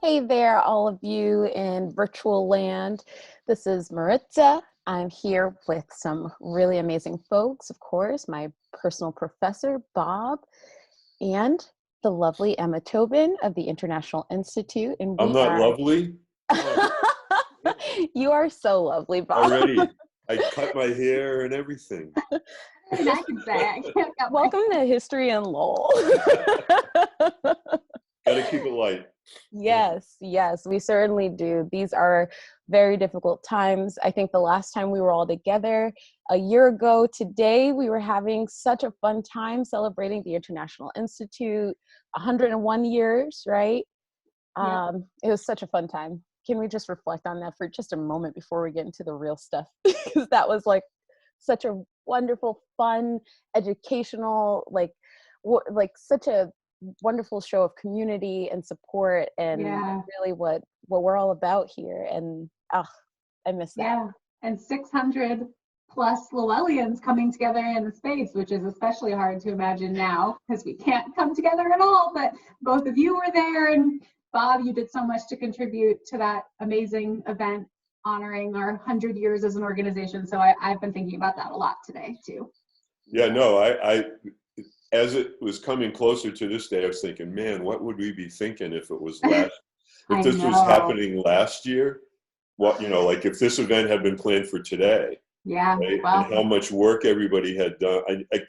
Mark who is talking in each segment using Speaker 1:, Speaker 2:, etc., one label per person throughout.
Speaker 1: Hey there, all of you in virtual land. This is Maritza. I'm here with some really amazing folks, of course, my personal professor, Bob, and the lovely Emma Tobin of the International Institute. And
Speaker 2: I'm not lovely? Oh,
Speaker 1: You are so lovely, Bob.
Speaker 2: already. I cut my hair and everything.
Speaker 3: I can say.
Speaker 1: Welcome to History and Lowell.
Speaker 2: Gotta keep it light.
Speaker 1: Yes, we certainly do. These are very difficult times. I think the last time we were all together a year ago today, we were having such a fun time celebrating the International Institute, 101 years, right?
Speaker 3: Yeah.
Speaker 1: It was such a fun time. Can we just reflect on that for just a moment before we get into the real stuff? Because that was like such a wonderful, fun, educational, like such a wonderful show of community and support, and really what we're all about here. And I miss that.
Speaker 3: Yeah, and 600 plus Lowellians coming together in the space, which is especially hard to imagine now because we can't come together at all. But both of you were there, and Bob, you did so much to contribute to that amazing event honoring our 100 years as an organization. So I've been thinking about that a lot today too.
Speaker 2: Yeah, no, I as it was coming closer to this day, I was thinking, man, what would we be thinking if it was if this was happening last year? What, like if this event had been planned for today, right?
Speaker 3: Well,
Speaker 2: and how much work everybody had done. I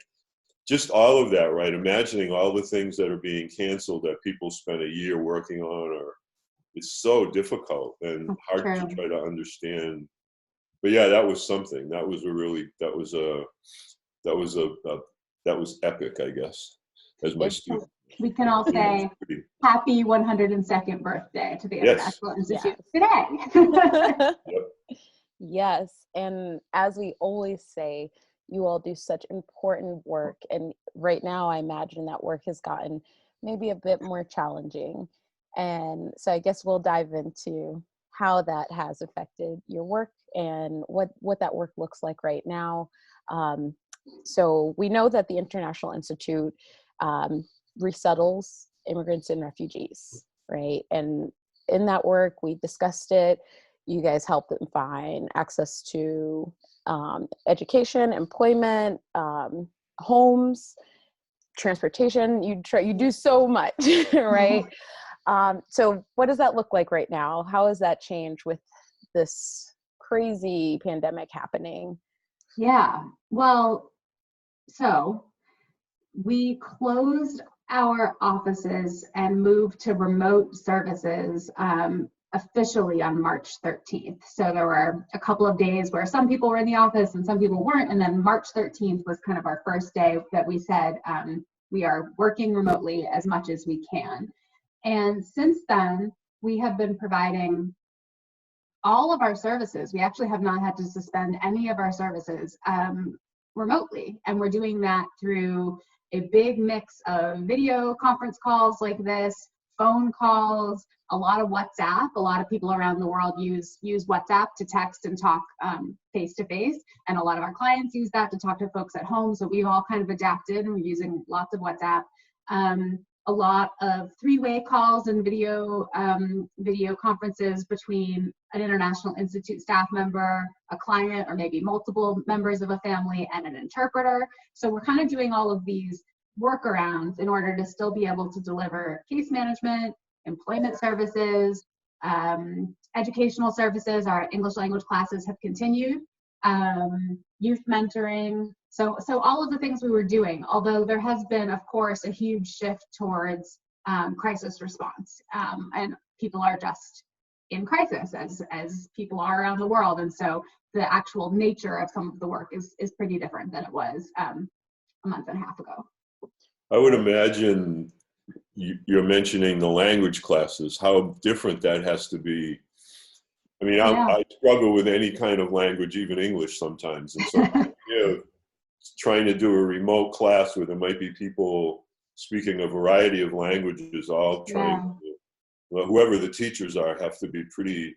Speaker 2: just all of that, right? Imagining all the things that are being canceled that people spent a year working on, or it's so difficult and hard to try to understand. But yeah, that was something. That was epic, I guess, as my student.
Speaker 3: We can all say happy 102nd birthday to the International Institute today.
Speaker 2: Yep.
Speaker 1: Yes, and as we always say, you all do such important work, and right now I imagine that work has gotten maybe a bit more challenging. And so I guess we'll dive into how that has affected your work and what that work looks like right now. So we know that the International Institute resettles immigrants and refugees, right? And in that work, we discussed it. You guys help them find access to education, employment, homes, transportation. You do so much, right? So what does that look like right now? How has that changed with this crazy pandemic happening?
Speaker 3: Yeah, well, so we closed our offices and moved to remote services officially on March 13th. So there were a couple of days where some people were in the office and some people weren't. And then March 13th was kind of our first day that we said we are working remotely as much as we can. And since then, we have been providing all of our services. We actually have not had to suspend any of our services remotely. And we're doing that through a big mix of video conference calls like this, phone calls, a lot of WhatsApp. A lot of people around the world use WhatsApp to text and talk face to face. And a lot of our clients use that to talk to folks at home. So we've all kind of adapted, and we're using lots of WhatsApp. A lot of three-way calls and video conferences between an International Institute staff member, a client, or maybe multiple members of a family, and an interpreter. So we're kind of doing all of these workarounds in order to still be able to deliver case management, employment services, educational services. Our English language classes have continued, youth mentoring. So all of the things we were doing, although there has been, of course, a huge shift towards crisis response, and people are just in crisis as people are around the world. And so the actual nature of some of the work is pretty different than it was a month and a half ago.
Speaker 2: I would imagine you're mentioning the language classes, how different that has to be. I mean, I struggle with any kind of language, even English sometimes. And so trying to do a remote class where there might be people speaking a variety of languages, all trying to, whoever the teachers are, have to be pretty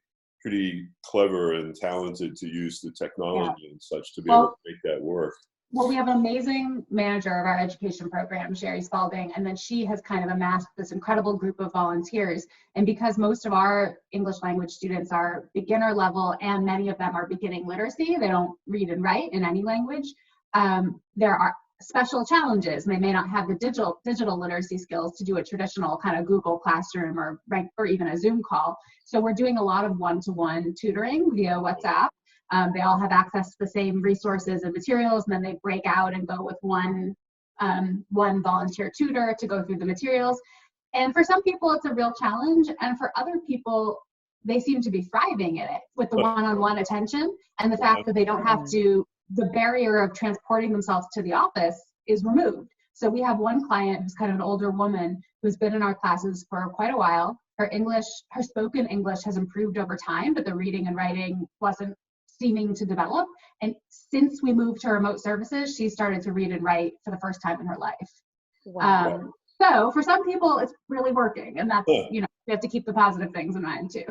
Speaker 2: clever and talented to use the technology and such to be able to make that work.
Speaker 3: Well, we have an amazing manager of our education program, Sherry Spalding, and then she has kind of amassed this incredible group of volunteers. And because most of our English language students are beginner level and many of them are beginning literacy, they don't read and write in any language, there are special challenges. They may not have the digital literacy skills to do a traditional kind of Google Classroom or even a Zoom call. So we're doing a lot of one-to-one tutoring via WhatsApp. They all have access to the same resources and materials, and then they break out and go with one volunteer tutor to go through the materials. And for some people, it's a real challenge, and for other people, they seem to be thriving in it with the one-on-one attention and the fact that they don't have to, the barrier of transporting themselves to the office is removed. So we have one client who's kind of an older woman who's been in our classes for quite a while. Her spoken English has improved over time, but the reading and writing wasn't seeming to develop. And since we moved to remote services, she started to read and write for the first time in her life.
Speaker 1: Wow.
Speaker 3: So for some people, it's really working, and that's, you know, we have to keep the positive things in mind too.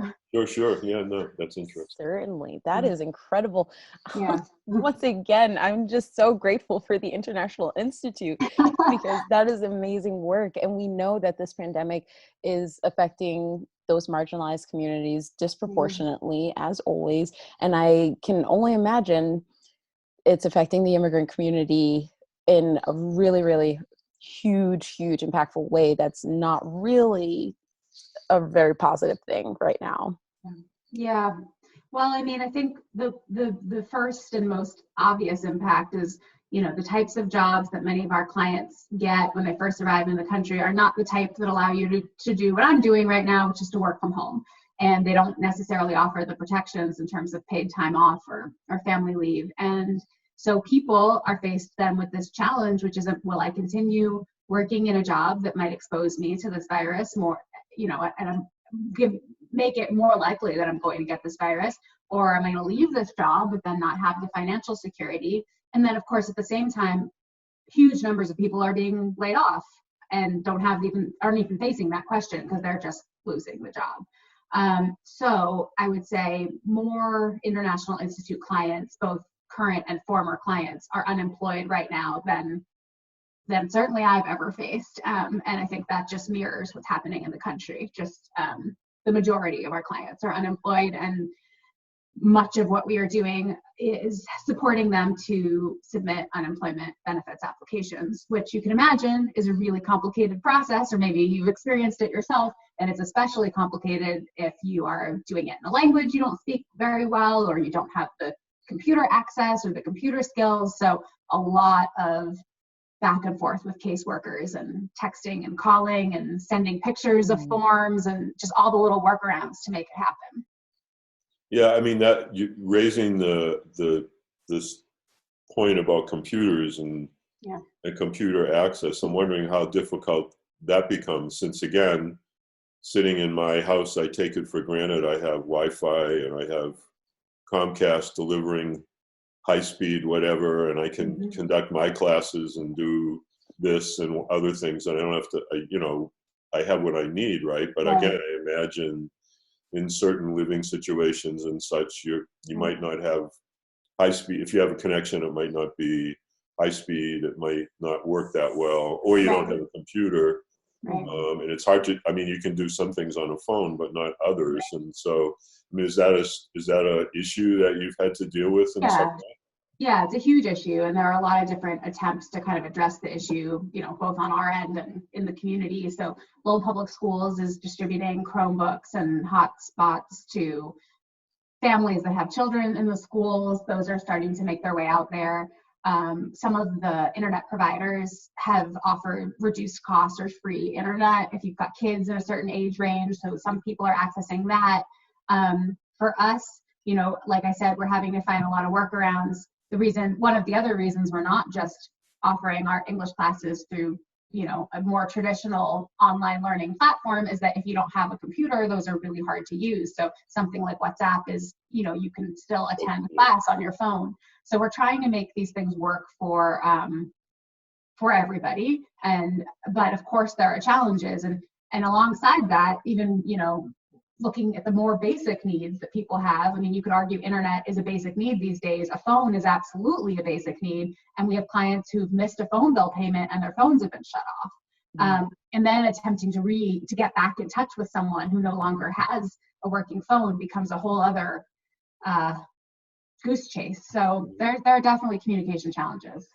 Speaker 2: Sure. Yeah, no, that's interesting.
Speaker 1: Certainly. That is incredible.
Speaker 3: Yeah.
Speaker 1: Once again, I'm just so grateful for the International Institute because that is amazing work. And we know that this pandemic is affecting those marginalized communities disproportionately, as always. And I can only imagine it's affecting the immigrant community in a really, really huge, impactful way that's not really a very positive thing right now.
Speaker 3: Yeah. Well, I mean, I think the first and most obvious impact is, you know, the types of jobs that many of our clients get when they first arrive in the country are not the type that allow you to do what I'm doing right now, which is to work from home. And they don't necessarily offer the protections in terms of paid time off or family leave. And so people are faced then with this challenge, which is, will I continue working in a job that might expose me to this virus more, you know, and make it more likely that I'm going to get this virus, or am I going to leave this job but then not have the financial security? And then, of course, at the same time, huge numbers of people are being laid off and aren't even facing that question because they're just losing the job. So I would say more International Institute clients, both current and former clients, are unemployed right now than certainly I've ever faced. And I think that just mirrors what's happening in the country. Just the majority of our clients are unemployed, and much of what we are doing is supporting them to submit unemployment benefits applications, which you can imagine is a really complicated process, or maybe you've experienced it yourself, and it's especially complicated if you are doing it in a language you don't speak very well, or you don't have the computer access or the computer skills. So a lot of back and forth with caseworkers and texting and calling and sending pictures of forms and just all the little workarounds to make it happen.
Speaker 2: Yeah, I mean, that you raising this point about computers and computer access, I'm wondering how difficult that becomes, since again, sitting in my house, I take it for granted I have Wi-Fi and I have Comcast delivering high-speed whatever, and I can conduct my classes and do this and other things, and I don't have to, you know, I have what I need, right? But again, I imagine in certain living situations and such, you might not have high speed. If you have a connection, it might not be high speed, it might not work that well, or you don't have a computer. And it's hard to, I mean, you can do some things on a phone, but not others. And so, I mean, is that a issue that you've had to deal with in some way?
Speaker 3: Yeah, it's a huge issue, and there are a lot of different attempts to kind of address the issue, you know, both on our end and in the community. So Lowell Public Schools is distributing Chromebooks and hotspots to families that have children in the schools. Those are starting to make their way out there. Some of the internet providers have offered reduced cost or free internet if you've got kids in a certain age range. So some people are accessing that. For us, you know, like I said, we're having to find a lot of workarounds. One of the other reasons we're not just offering our English classes through, you know, a more traditional online learning platform is that if you don't have a computer, those are really hard to use. So something like WhatsApp is, you know, you can still attend class on your phone. So we're trying to make these things work for everybody. But of course there are challenges, and alongside that, even, you know, looking at the more basic needs that people have. I mean, you could argue internet is a basic need these days. A phone is absolutely a basic need. And we have clients who've missed a phone bill payment and their phones have been shut off. And then attempting to get back in touch with someone who no longer has a working phone becomes a whole other goose chase. So there are definitely communication challenges.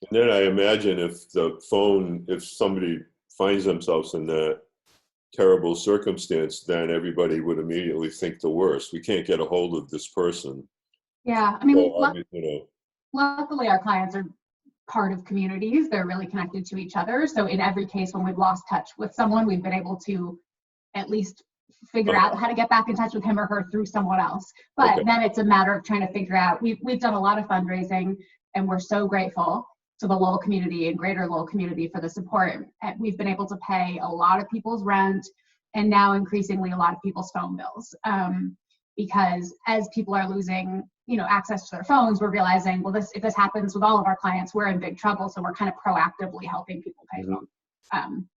Speaker 2: And then I imagine if somebody finds themselves in that terrible circumstance, then everybody would immediately think the worst. We can't get a hold of this person.
Speaker 3: Yeah, I mean,
Speaker 2: so,
Speaker 3: luckily our clients are part of communities. They're really connected to each other. So in every case when we've lost touch with someone, we've been able to at least figure out how to get back in touch with him or her through someone else. But then it's a matter of trying to figure out, we've done a lot of fundraising, and we're so grateful to the Lowell community and greater Lowell community for the support. We've been able to pay a lot of people's rent, and now increasingly a lot of people's phone bills. Because as people are losing, access to their phones, we're realizing, well, if this happens with all of our clients, we're in big trouble. So we're kind of proactively helping people pay phones.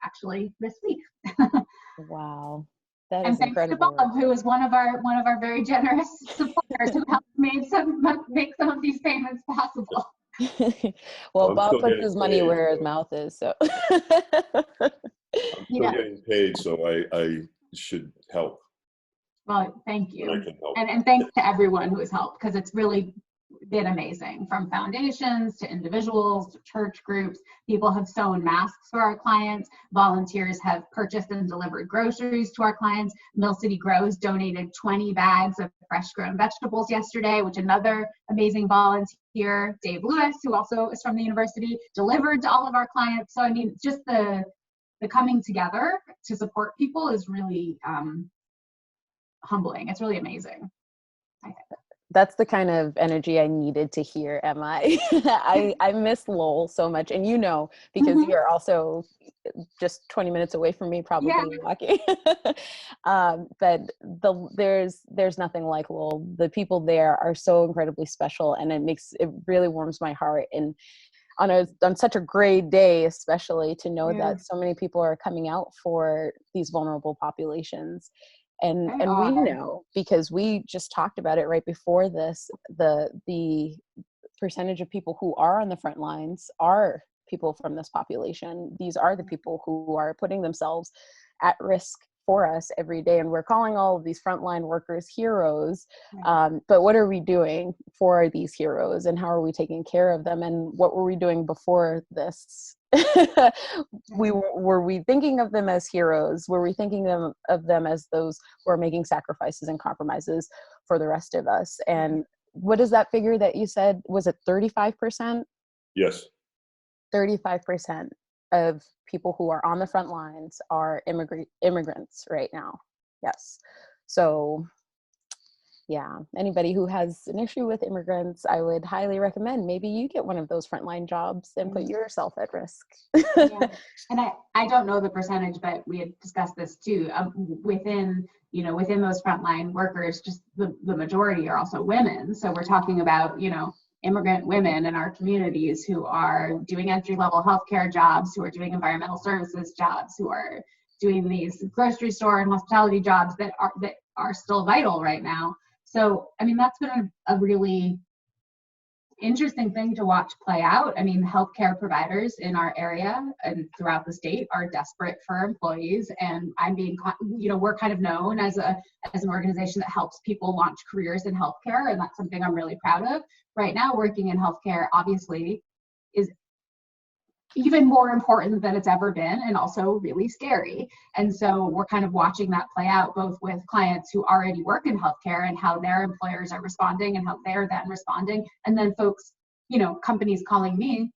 Speaker 3: Actually, this week.
Speaker 1: Wow, that
Speaker 3: and
Speaker 1: is
Speaker 3: thanks
Speaker 1: incredible.
Speaker 3: to Bob, who is one of our very generous supporters, who helped make some of these payments possible.
Speaker 1: Well, Bob puts his money where his mouth is, so.
Speaker 2: I'm still getting paid, so I should help.
Speaker 3: Well, thank you.
Speaker 2: I can help.
Speaker 3: And thanks to everyone who has helped, because it's really been amazing. From foundations to individuals to church groups, people have sewn masks for our clients. Volunteers have purchased and delivered groceries to our clients. Mill City Grows donated 20 bags of fresh grown vegetables yesterday, which another amazing volunteer, Dave Lewis, who also is from the university, delivered to all of our clients. So I mean, just the coming together to support people is really humbling. It's really amazing, I think.
Speaker 1: That's the kind of energy I needed to hear, Emma. I miss Lowell so much, and because you're also just 20 minutes away from me, probably walking. But there's nothing like Lowell. The people there are so incredibly special, and it really warms my heart. And on such a great day, especially to know that so many people are coming out for these vulnerable populations. And we know, because we just talked about it right before this, the percentage of people who are on the front lines are people from this population. These are the people who are putting themselves at risk for us every day. And we're calling all of these frontline workers heroes. But what are we doing for these heroes, and how are we taking care of them? And what were we doing before this? Were we thinking of them as heroes? Were we thinking of them as those who are making sacrifices and compromises for the rest of us? And what is that figure that you said? Was it 35%?
Speaker 2: Yes.
Speaker 1: 35% of people who are on the front lines are immigrants right now. Yes. So yeah, anybody who has an issue with immigrants, I would highly recommend maybe you get one of those frontline jobs and put yourself at risk.
Speaker 3: And I don't know the percentage, but we had discussed this too. Within those frontline workers, just the majority are also women. So we're talking about, immigrant women in our communities who are doing entry-level healthcare jobs, who are doing environmental services jobs, who are doing these grocery store and hospitality jobs that are still vital right now. So, I mean, that's been a really interesting thing to watch play out. I mean, healthcare providers in our area and throughout the state are desperate for employees, and we're kind of known as an organization that helps people launch careers in healthcare, and that's something I'm really proud of. Right now, working in healthcare obviously is even more important than it's ever been, and also really scary. And so we're kind of watching that play out, both with clients who already work in healthcare and how their employers are responding and how they're then responding. And then folks, companies calling me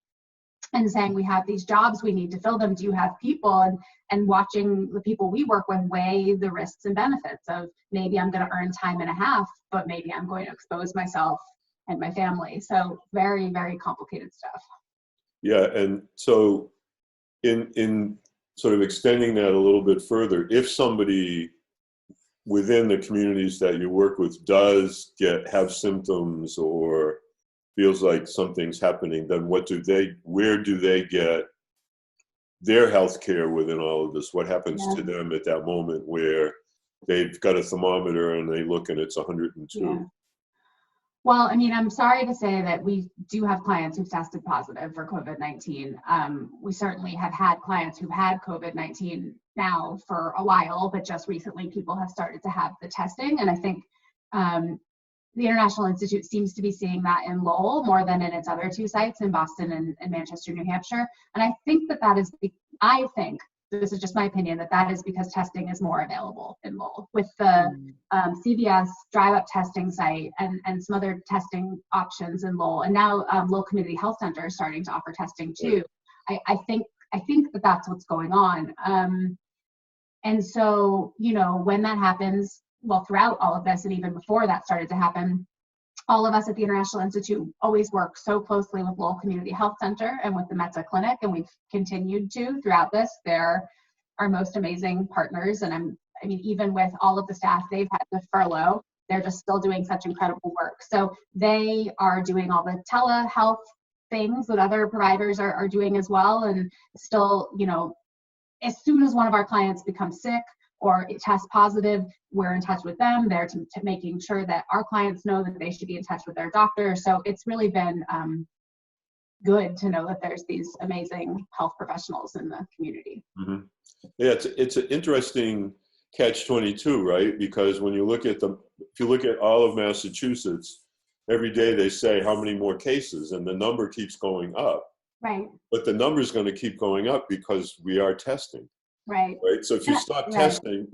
Speaker 3: and saying, we have these jobs, we need to fill them. Do you have people? And watching the people we work with weigh the risks and benefits of, maybe I'm going to earn time and a half, but maybe I'm going to expose myself and my family. So very, very complicated stuff.
Speaker 2: Yeah, and so in sort of extending that a little bit further, if somebody within the communities that you work with does have symptoms or feels like something's happening, then where do they get their health care within all of this? What happens to them at that moment where they've got a thermometer and they look and it's 102.
Speaker 3: Yeah. Well, I mean, I'm sorry to say that we do have clients who've tested positive for COVID-19. We certainly have had clients who've had COVID-19 now for a while, but just recently people have started to have the testing. And I think the International Institute seems to be seeing that in Lowell more than in its other two sites in Boston and Manchester, New Hampshire. And I think that is, I think, this is just my opinion, that is because testing is more available in Lowell with the CVS drive-up testing site and some other testing options in Lowell. And now Lowell Community Health Center is starting to offer testing too. I think that that's what's going on. And so, you know, when that happens, well, throughout all of this and even before that started to happen, all of us at the International Institute always work so closely with Lowell Community Health Center and with the Meta Clinic, and we've continued to throughout this. They're our most amazing partners, and I mean, even with all of the staff they've had to furlough, they're just still doing such incredible work. So they are doing all the telehealth things that other providers are doing as well, and still, you know, as soon as one of our clients becomes sick or it tests positive, we're in touch with them. They're to making sure that our clients know that they should be in touch with their doctor. So it's really been good to know that there's these amazing health professionals in the community.
Speaker 2: Mm-hmm. Yeah, it's an interesting catch-22, right? Because when you look at if you look at all of Massachusetts, every day they say how many more cases, and the number keeps going up.
Speaker 3: Right.
Speaker 2: But the number is going to keep going up because we are testing.
Speaker 3: Right.
Speaker 2: Right. So if you stop testing,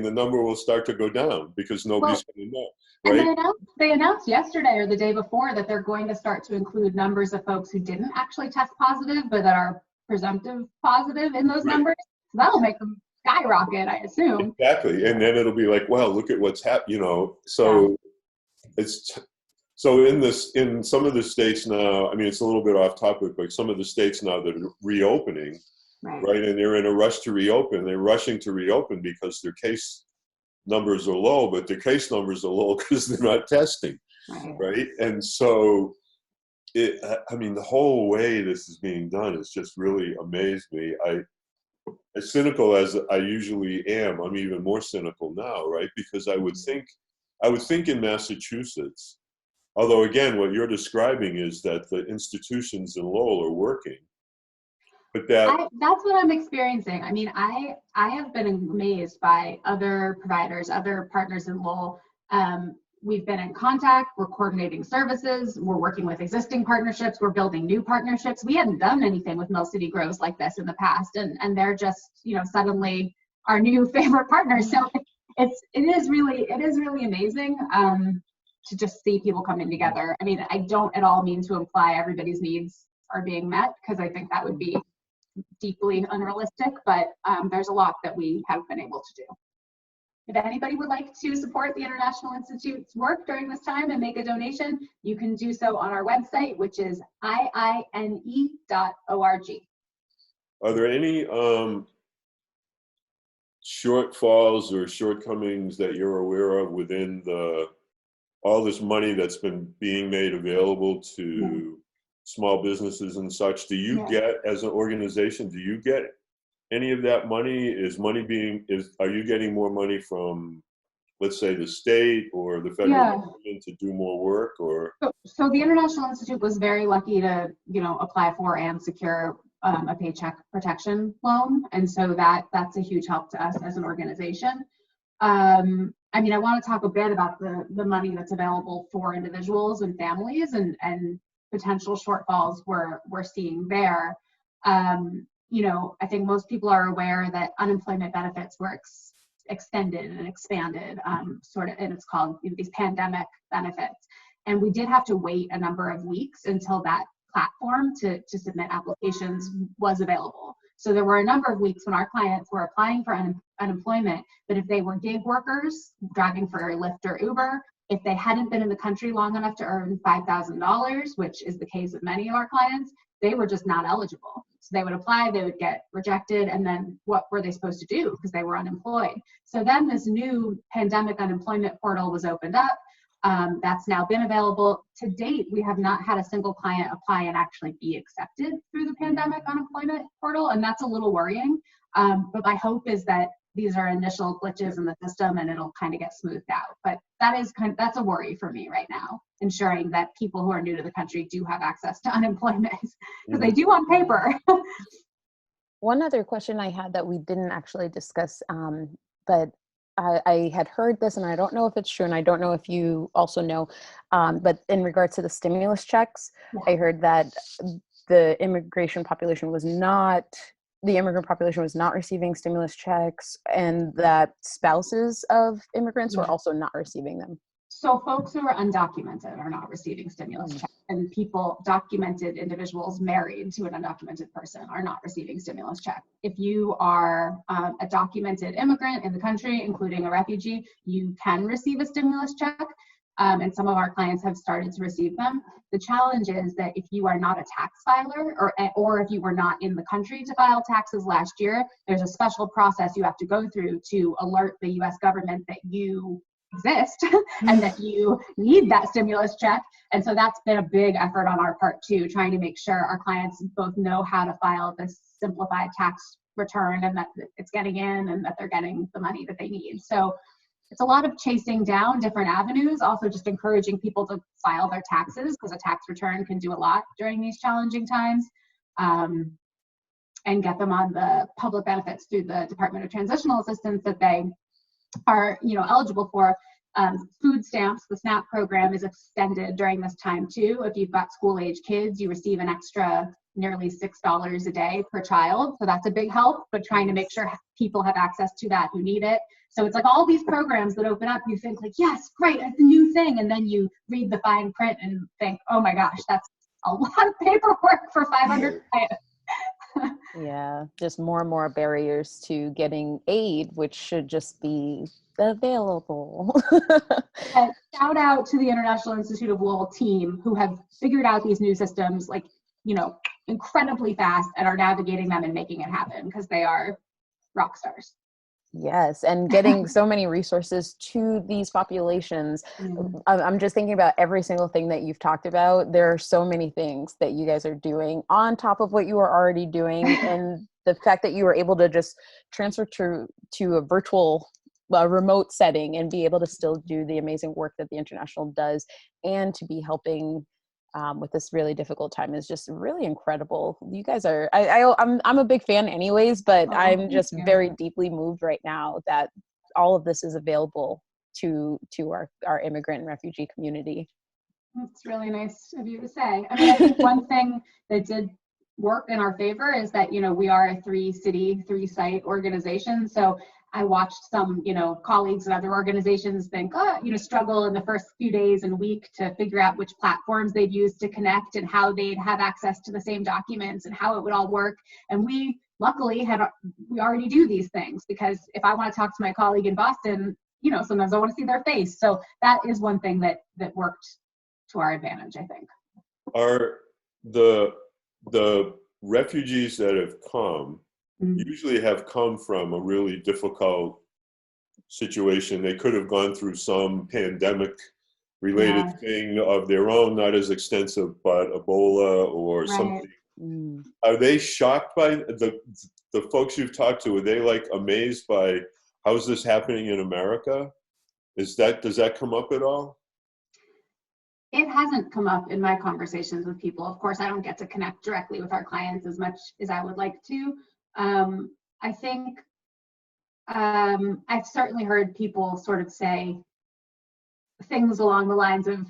Speaker 2: the number will start to go down because nobody's going to know. Right?
Speaker 3: And they announced yesterday or the day before that they're going to start to include numbers of folks who didn't actually test positive, but that are presumptive positive in those numbers. So that'll make them skyrocket, I assume.
Speaker 2: Exactly. And then it'll be like, well, look at what's happened, you know. So so in some of the states now, I mean, it's a little bit off topic, but some of the states now that are reopening, right? And they're in a rush to reopen. They're rushing to reopen because their case numbers are low, but their case numbers are low because they're not testing, right? And so, I mean, the whole way this is being done has just really amazed me. As cynical as I usually am, I'm even more cynical now, right? Because I would think in Massachusetts, although again, what you're describing is that the institutions in Lowell are working. But
Speaker 3: that's what I'm experiencing. I mean, I have been amazed by other providers, other partners in Lowell. We've been in contact, we're coordinating services, we're working with existing partnerships, we're building new partnerships. We hadn't done anything with Mill City Grows like this in the past, and they're just, you know, suddenly our new favorite partners. So it is really amazing to just see people coming together. I mean, I don't at all mean to imply everybody's needs are being met, because I think that would be deeply unrealistic, but there's a lot that we have been able to do. If anybody would like to support the International Institute's work during this time and make a donation, you can do so on our website, which is iine.org.
Speaker 2: Are there any shortfalls or shortcomings that you're aware of within all this money that's been being made available to small businesses and such? Do you get, as an organization, do you get any of that money? Are you getting more money from, let's say, the state or the federal government to do more work? Or
Speaker 3: so the International Institute was very lucky to, you know, apply for and secure a paycheck protection loan, and so that's a huge help to us as an organization. I mean, I want to talk a bit about the money that's available for individuals and families and potential shortfalls we're seeing there. You know, I think most people are aware that unemployment benefits were extended and expanded, and it's called, you know, these pandemic benefits. And we did have to wait a number of weeks until that platform to submit applications was available. So there were a number of weeks when our clients were applying for unemployment, but if they were gig workers driving for Lyft or Uber, if they hadn't been in the country long enough to earn $5,000, which is the case of many of our clients, they were just not eligible. So they would apply, they would get rejected, and then what were they supposed to do because they were unemployed? So then this new pandemic unemployment portal was opened up. That's now been available. To date, we have not had a single client apply and actually be accepted through the pandemic unemployment portal, and that's a little worrying. But my hope is that these are initial glitches in the system and it'll kind of get smoothed out. But that's a worry for me right now, ensuring that people who are new to the country do have access to unemployment, because they do on paper.
Speaker 1: One other question I had that we didn't actually discuss, but I had heard this, and I don't know if it's true, and I don't know if you also know, but in regards to the stimulus checks, I heard that the immigrant population was not receiving stimulus checks, and that spouses of immigrants were also not receiving them.
Speaker 3: So folks who are undocumented are not receiving stimulus checks, and documented individuals married to an undocumented person are not receiving stimulus checks. If you are a documented immigrant in the country, including a refugee, you can receive a stimulus check, and some of our clients have started to receive them. The challenge is that if you are not a tax filer, or if you were not in the country to file taxes last year, there's a special process you have to go through to alert the US government that you exist and that you need that stimulus check. And so that's been a big effort on our part too, trying to make sure our clients both know how to file this simplified tax return and that it's getting in and that they're getting the money that they need. So it's a lot of chasing down different avenues, also just encouraging people to file their taxes, because a tax return can do a lot during these challenging times, and get them on the public benefits through the Department of Transitional Assistance that they are eligible for. Food stamps, the SNAP program, is extended during this time too. If you've got school age kids, you receive an extra nearly $6 a day per child. So that's a big help, but trying to make sure people have access to that who need it. So it's like all these programs that open up, you think like, yes, great, it's a new thing. And then you read the fine print and think, oh my gosh, that's a lot of paperwork for 500 clients.
Speaker 1: Yeah, just more and more barriers to getting aid, which should just be available.
Speaker 3: Shout out to the International Institute of Lowell team who have figured out these new systems incredibly fast and are navigating them and making it happen, because they are rock stars.
Speaker 1: Yes, and getting so many resources to these populations. I'm just thinking about every single thing that you've talked about. There are so many things that you guys are doing on top of what you are already doing, and the fact that you were able to just transfer to a virtual remote setting and be able to still do the amazing work that the International does, and to be helping with this really difficult time is just really incredible. You guys are, I'm a big fan anyways, but I'm just very deeply moved right now that all of this is available to our immigrant and refugee community.
Speaker 3: That's really nice of you to say. I mean, I think one thing that did work in our favor is that, we are a 3-site organization. So I watched some, colleagues in other organizations think, struggle in the first few days and week to figure out which platforms they'd use to connect and how they'd have access to the same documents and how it would all work. And we luckily we already do these things, because if I want to talk to my colleague in Boston, sometimes I want to see their face. So that is one thing that worked to our advantage, I think.
Speaker 2: Are the refugees that have come usually have come from a really difficult situation? They could have gone through some pandemic related thing of their own, not as extensive, but Ebola or something. Are they shocked by the folks you've talked to? Are they amazed by how's this happening in America? Does that come up at all?
Speaker 3: It hasn't come up in my conversations with people. Of course, I don't get to connect directly with our clients as much as I would like to. I think I've certainly heard people sort of say things along the lines of,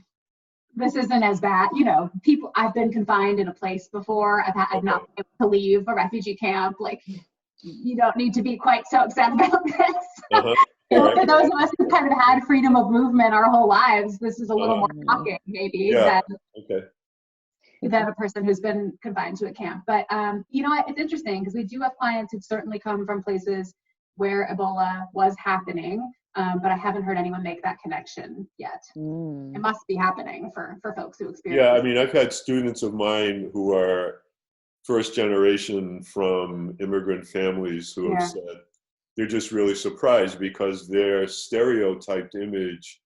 Speaker 3: this isn't as bad. I've been confined in a place before. I've not been able to leave a refugee camp. You don't need to be quite so upset about this. For those of us who kind of had freedom of movement our whole lives, this is a little more shocking maybe than a person who's been confined to a camp. But it's interesting, because we do have clients who've certainly come from places where Ebola was happening, but I haven't heard anyone make that connection yet. It must be happening for folks who experience it.
Speaker 2: Yeah, I mean, I've had students of mine who are first generation from immigrant families who have said they're just really surprised, because their stereotyped image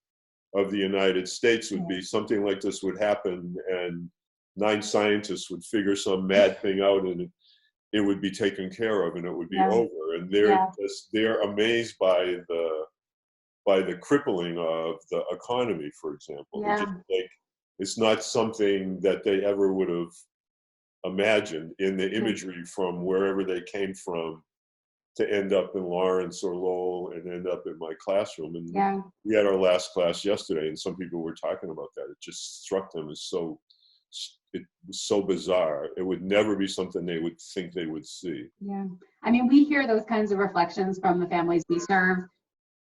Speaker 2: of the United States would be something like this would happen and 9 scientists would figure some mad thing out, and it would be taken care of and it would be
Speaker 3: Yeah.
Speaker 2: over. And
Speaker 3: Yeah.
Speaker 2: they're amazed by the crippling of the economy, for example.
Speaker 3: Yeah.
Speaker 2: It's just like, it's not something that they ever would have imagined in the imagery from wherever they came from to end up in Lawrence or Lowell and end up in my classroom. And
Speaker 3: Yeah.
Speaker 2: we had our last class yesterday, and some people were talking about that. It just struck them as it was so bizarre. It would never be something they would think they would see.
Speaker 3: Yeah. I mean, we hear those kinds of reflections from the families we serve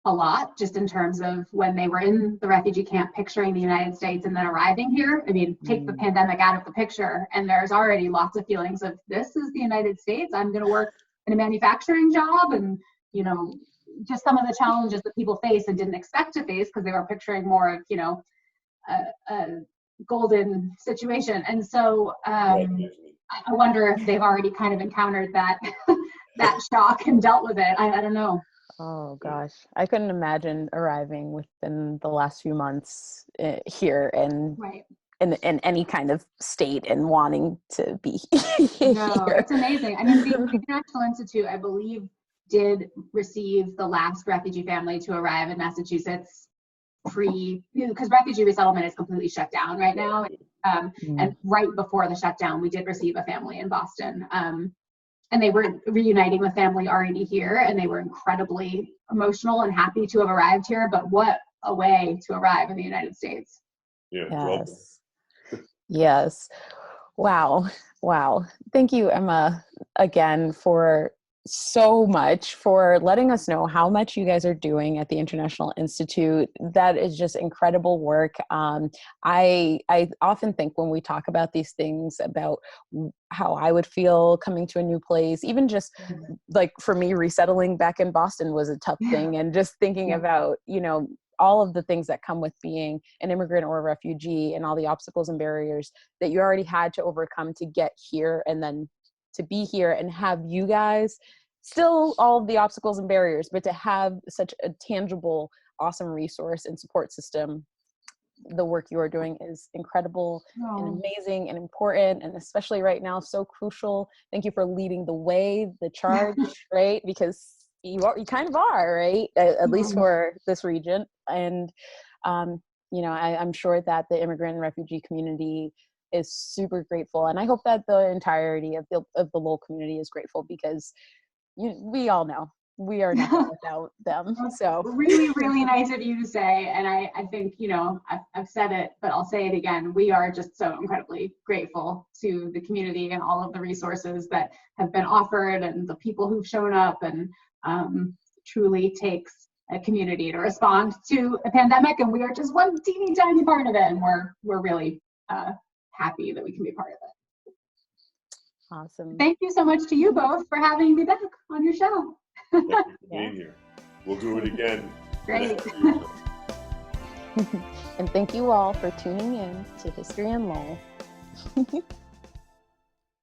Speaker 3: a lot, just in terms of when they were in the refugee camp picturing the United States and then arriving here. I mean, take the pandemic out of the picture, and there's already lots of feelings of, this is the United States. I'm going to work in a manufacturing job, and, you know, just some of the challenges that people face and didn't expect to face because they were picturing more of, you know, a golden situation. And so I wonder if they've already kind of encountered that that shock and dealt with it. I don't know.
Speaker 1: Oh gosh, I couldn't imagine arriving within the last few months here and
Speaker 3: Right.
Speaker 1: in any kind of state and wanting to be
Speaker 3: No,
Speaker 1: here.
Speaker 3: it's amazing. I mean, the International Institute, I believe, did receive the last refugee family to arrive in Massachusetts because refugee resettlement is completely shut down right now. And right before the shutdown, we did receive a family in Boston. And they were reuniting with family already here, and they were incredibly emotional and happy to have arrived here. But what a way to arrive in the United States.
Speaker 2: Yeah.
Speaker 1: Yes. Wow. Thank you, Emma, again, for so much, for letting us know how much you guys are doing at the International Institute. That is just incredible work. I often think when we talk about these things, about how I would feel coming to a new place, even just like for me, resettling back in Boston was a tough thing. And just thinking about, you know, all of the things that come with being an immigrant or a refugee, and all the obstacles and barriers that you already had to overcome to get here, and then to be here and have you guys still all of the obstacles and barriers, but to have such a tangible, awesome resource and support system. The work you are doing is incredible and amazing and important, and especially right now, so crucial. Thank you for leading the way, the charge, right? Because you kind of are, right? At least for this region. And, you know, I'm sure that the immigrant and refugee community is super grateful. And I hope that the entirety of the Lowell community is grateful, because we all know we are nothing without them. So
Speaker 3: really, really nice of you to say. And I think, you know, I've said it, but I'll say it again. We are just so incredibly grateful to the community and all of the resources that have been offered and the people who've shown up, and truly takes a community to respond to a pandemic. And we are just one teeny tiny part of it. And we're really happy that we can be part of it.
Speaker 1: awesome.
Speaker 3: Thank you so much to you both for having me back on your show.
Speaker 2: Thank you for being here. We'll do it again.
Speaker 3: Great.
Speaker 1: And thank you all for tuning in to History in Lowell.